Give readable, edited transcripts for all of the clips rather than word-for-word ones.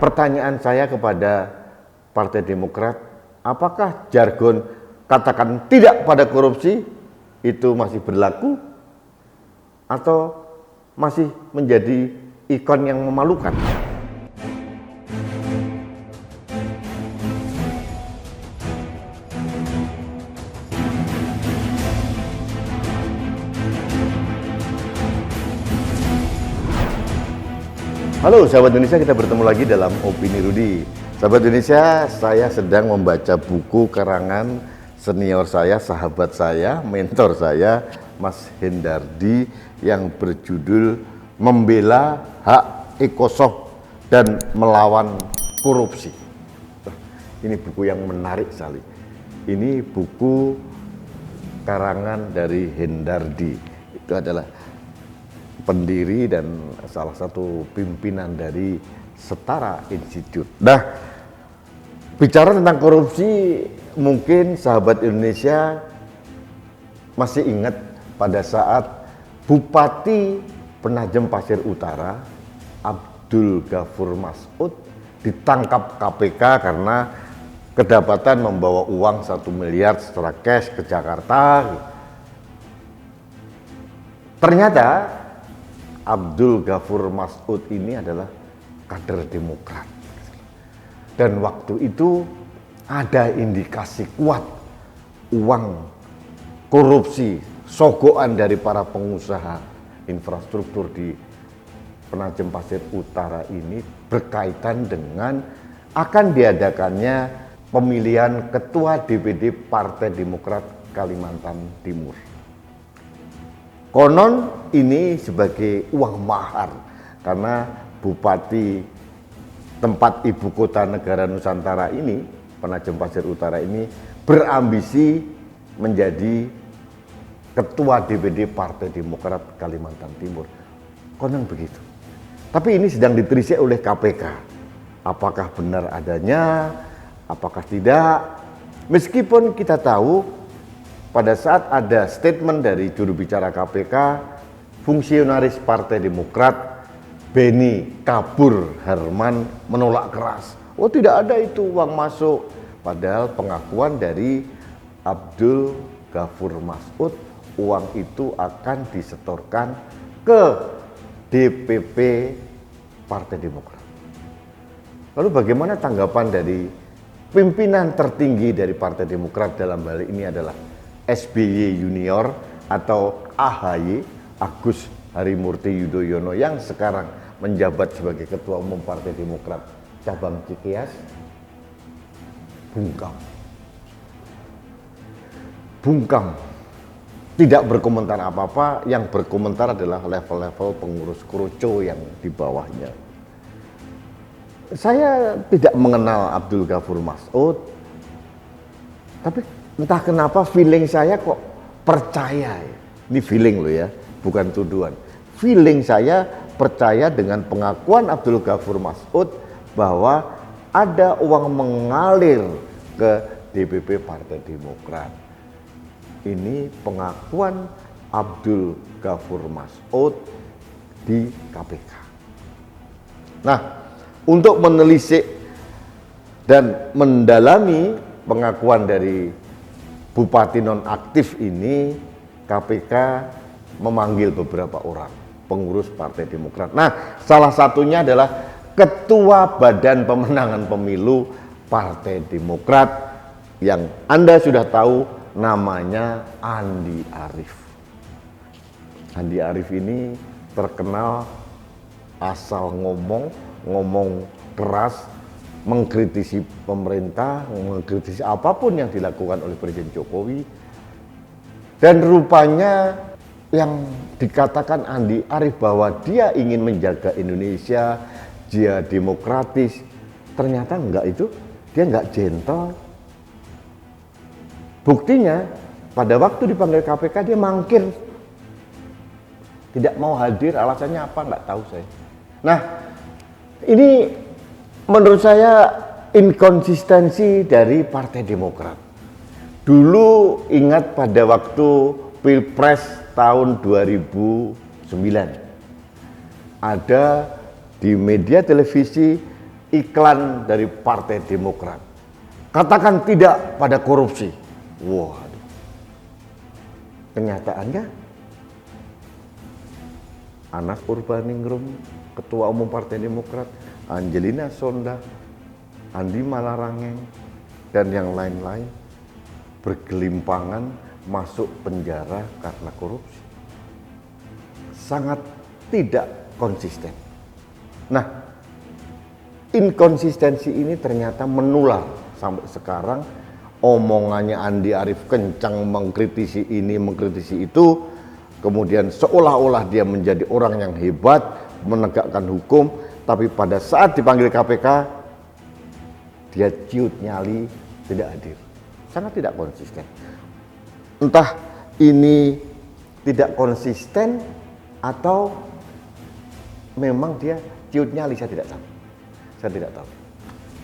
pertanyaan saya kepada Partai Demokrat, apakah jargon katakan tidak pada korupsi itu masih berlaku atau masih menjadi ikon yang memalukan? Halo sahabat Indonesia, kita bertemu lagi dalam Opini Rudi. Sahabat Indonesia, saya sedang membaca buku karangan senior saya, sahabat saya, mentor saya, Mas Hendardi, yang berjudul Membela Hak Ekosoft dan Melawan Korupsi. Ini buku yang menarik sekali. Ini buku karangan dari Hendardi. Itu adalah pendiri dan salah satu pimpinan dari Setara Institute. Nah, bicara tentang korupsi, mungkin sahabat Indonesia masih ingat pada saat Bupati Penajem Pasir Utara, Abdul Ghafur Mas'ud, ditangkap KPK karena kedapatan membawa uang 1 miliar secara cash ke Jakarta. Ternyata Abdul Ghafur Mas'ud ini adalah kader Demokrat. Dan waktu itu ada indikasi kuat uang korupsi, sogokan dari para pengusaha infrastruktur di Penajem Pasir Utara ini berkaitan dengan akan diadakannya pemilihan Ketua DPD Partai Demokrat Kalimantan Timur. Konon ini sebagai uang mahar karena bupati tempat ibu kota negara Nusantara ini, Penajem Pasir Utara ini, berambisi menjadi Ketua DPD Partai Demokrat Kalimantan Timur. Konon begitu. Tapi ini sedang ditelisik oleh KPK. Apakah benar adanya, apakah tidak? Meskipun kita tahu pada saat ada statement dari juru bicara KPK, fungsionaris Partai Demokrat Beni Kabur Herman menolak keras. Oh, tidak ada itu uang masuk. Padahal pengakuan dari Abdul Ghafur Mas'ud, uang itu akan disetorkan ke DPP Partai Demokrat. Lalu bagaimana tanggapan dari pimpinan tertinggi dari Partai Demokrat dalam hal ini adalah SBY Junior atau AHY, Agus Harimurti Yudhoyono, yang sekarang menjabat sebagai Ketua Umum Partai Demokrat cabang Cikeas? Bungkam, tidak berkomentar apa-apa. Yang berkomentar adalah level-level pengurus kroco yang di bawahnya. Saya tidak mengenal Abdul Ghafur Mas'ud, tapi entah kenapa feeling saya kok percaya. Ini feeling loh ya, bukan tuduhan. Feeling saya percaya dengan pengakuan Abdul Ghafur Mas'ud bahwa ada uang mengalir ke DPP Partai Demokrat. Ini pengakuan Abdul Ghafur Mas'ud di KPK. Nah, untuk menelisik dan mendalami pengakuan dari Bupati nonaktif ini, KPK memanggil beberapa orang pengurus Partai Demokrat. Nah, salah satunya adalah Ketua Badan Pemenangan Pemilu Partai Demokrat yang Anda sudah tahu namanya Andi Arief. Andi Arief ini terkenal asal ngomong keras, mengkritisi pemerintah, mengkritisi apapun yang dilakukan oleh Presiden Jokowi. Dan rupanya yang dikatakan Andi Arief bahwa dia ingin menjaga Indonesia, dia demokratis, ternyata enggak itu, dia enggak gentle. Buktinya pada waktu dipanggil KPK dia mangkir, tidak mau hadir, alasannya apa enggak tahu saya. Nah, ini menurut saya inkonsistensi dari Partai Demokrat. Dulu ingat pada waktu Pilpres tahun 2009, ada di media televisi iklan dari Partai Demokrat. Katakan tidak pada korupsi. Wah, kenyataannya Anas Urbaningrum, Ketua Umum Partai Demokrat, Angelina Sonda, Andi Malarangeng, dan yang lain-lain bergelimpangan masuk penjara karena korupsi. Sangat tidak konsisten. Nah, inkonsistensi ini ternyata menular sampai sekarang. Omongannya Andi Arief kencang mengkritisi ini, mengkritisi itu, kemudian seolah-olah dia menjadi orang yang hebat menegakkan hukum, tapi pada saat dipanggil KPK dia ciut nyali, tidak hadir. Sangat tidak konsisten. Entah ini tidak konsisten atau memang dia ciut nyali, saya tidak tahu. Saya tidak tahu.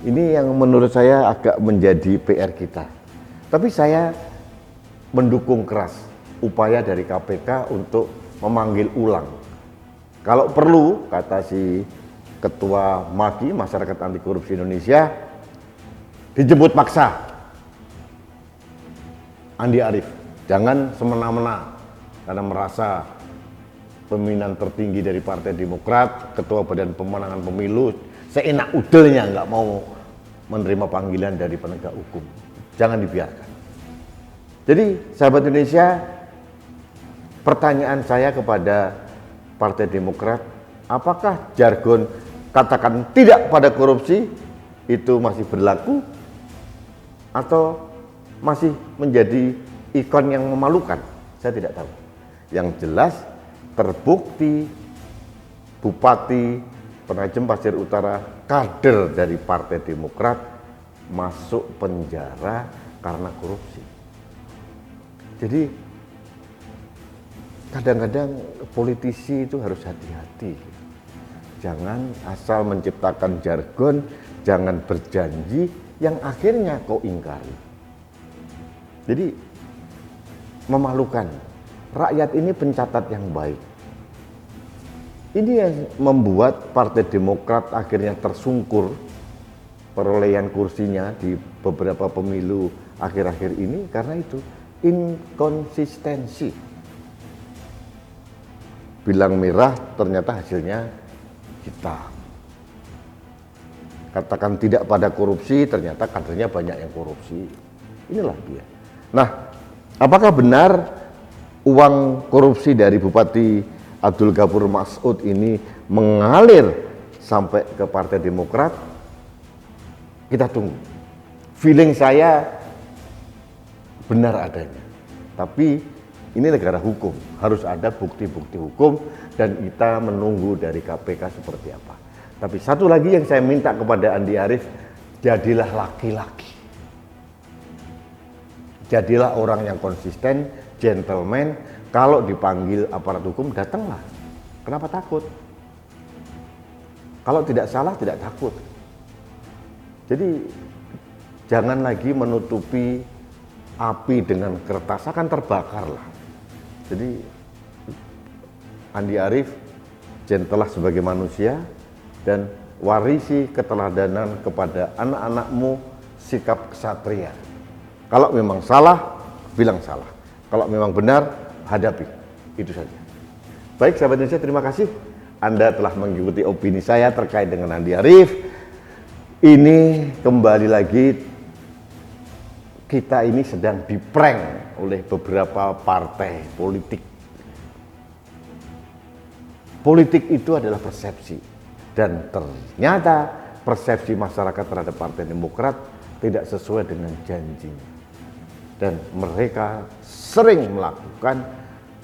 Ini yang menurut saya agak menjadi PR kita. Tapi saya mendukung keras upaya dari KPK untuk memanggil ulang. Kalau perlu, kata si Ketua MAKI, Masyarakat Anti Korupsi Indonesia, dijemput paksa Andi Arief. Jangan semena-mena karena merasa pimpinan tertinggi dari Partai Demokrat, Ketua Badan Pemenangan Pemilu, seenak udelnya nggak mau menerima panggilan dari penegak hukum. Jangan dibiarkan. Jadi sahabat Indonesia, pertanyaan saya kepada Partai Demokrat, apakah jargon katakan tidak pada korupsi itu masih berlaku atau masih menjadi ikon yang memalukan? Saya tidak tahu. Yang jelas terbukti Bupati Penajem Pasir Utara, kader dari Partai Demokrat, masuk penjara karena korupsi. Jadi kadang-kadang politisi itu harus hati-hati. Jangan asal menciptakan jargon, jangan berjanji yang akhirnya kau ingkari. Jadi memalukan. Rakyat ini pencatat yang baik. Ini yang membuat Partai Demokrat akhirnya tersungkur perolehan kursinya di beberapa pemilu akhir-akhir ini karena itu inkonsistensi. Bilang merah ternyata hasilnya hitam. Katakan tidak pada korupsi ternyata kadernya banyak yang korupsi. Inilah dia. Nah, apakah benar uang korupsi dari Bupati Abdul Ghafur Mas'ud ini mengalir sampai ke Partai Demokrat? Kita tunggu. Feeling saya benar adanya. Tapi ini negara hukum, harus ada bukti-bukti hukum dan kita menunggu dari KPK seperti apa. Tapi satu lagi yang saya minta kepada Andi Arief, jadilah laki-laki. Jadilah orang yang konsisten, gentleman. Kalau dipanggil aparat hukum, datanglah. Kenapa takut? Kalau tidak salah, tidak takut. Jadi jangan lagi menutupi api dengan kertas, akan terbakar lah. Jadi Andi Arief, gentlelah sebagai manusia dan warisi keteladanan kepada anak-anakmu, sikap kesatria. Kalau memang salah, bilang salah. Kalau memang benar, hadapi. Itu saja. Baik sahabat Indonesia, terima kasih Anda telah mengikuti opini saya terkait dengan Andi Arief. Ini kembali lagi, kita ini sedang diprank oleh beberapa partai politik. Politik itu adalah persepsi, dan ternyata persepsi masyarakat terhadap Partai Demokrat tidak sesuai dengan janjinya, dan mereka sering melakukan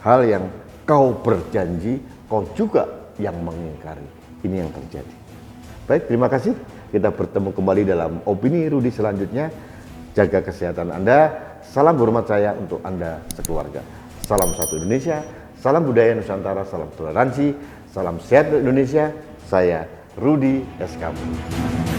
hal yang kau berjanji, kau juga yang mengingkari. Ini yang terjadi. Baik, terima kasih. Kita bertemu kembali dalam opini Rudi selanjutnya. Jaga kesehatan Anda. Salam hormat saya untuk Anda sekeluarga. Salam satu Indonesia, salam budaya Nusantara, salam toleransi, salam sehat Indonesia. Saya Rudi SKM.